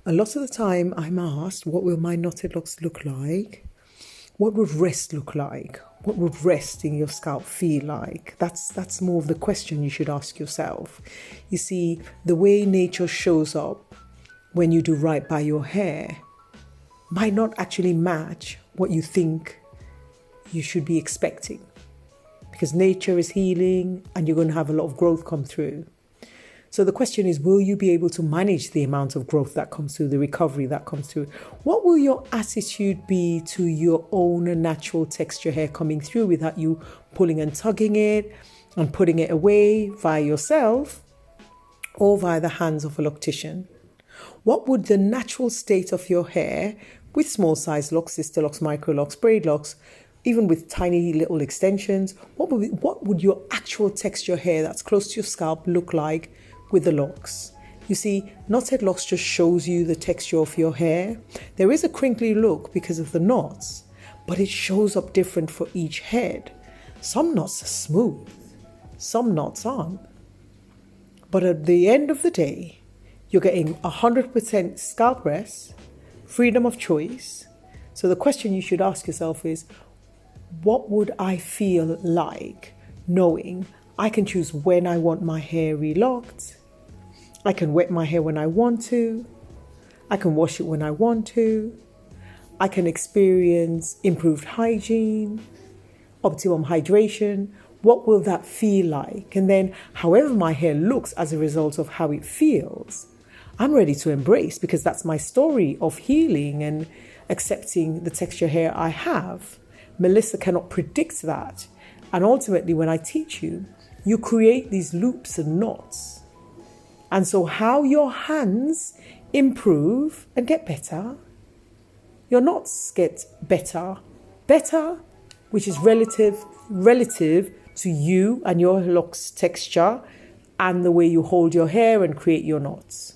A lot of the time I'm asked, what will my knotted locks look like? What would rest look like? What would rest in your scalp feel like? That's more of the question you should ask yourself. You see, the way nature shows up when you do right by your hair might not actually match what you think you should be expecting, because nature is healing and you're going to have a lot of growth come through. So the question is, will you be able to manage the amount of growth that comes through, the recovery that comes through? What will your attitude be to your own natural texture hair coming through without you pulling and tugging it and putting it away via yourself or via the hands of a loctician? What would the natural state of your hair with small size locks, Sisterlocks, Microlocs, braid locks, even with tiny little extensions, what would your actual texture hair that's close to your scalp look like with the locks? You see, knotted locks just shows you the texture of your hair. There is a crinkly look because of the knots, but it shows up different for each head. Some knots are smooth, some knots aren't. But at the end of the day, you're getting 100% scalp rest, freedom of choice. So the question you should ask yourself is, what would I feel like knowing I can choose when I want my hair re-locked? I can wet my hair when I want to. I can wash it when I want to. I can experience improved hygiene, optimum hydration. What will that feel like? And then however my hair looks as a result of how it feels, I'm ready to embrace, because that's my story of healing and accepting the texture hair I have. Melissa cannot predict that. And ultimately, when I teach you, you create these loops and knots. And so how your hands improve and get better, your knots get better, which is relative to you and your locks texture and the way you hold your hair and create your knots.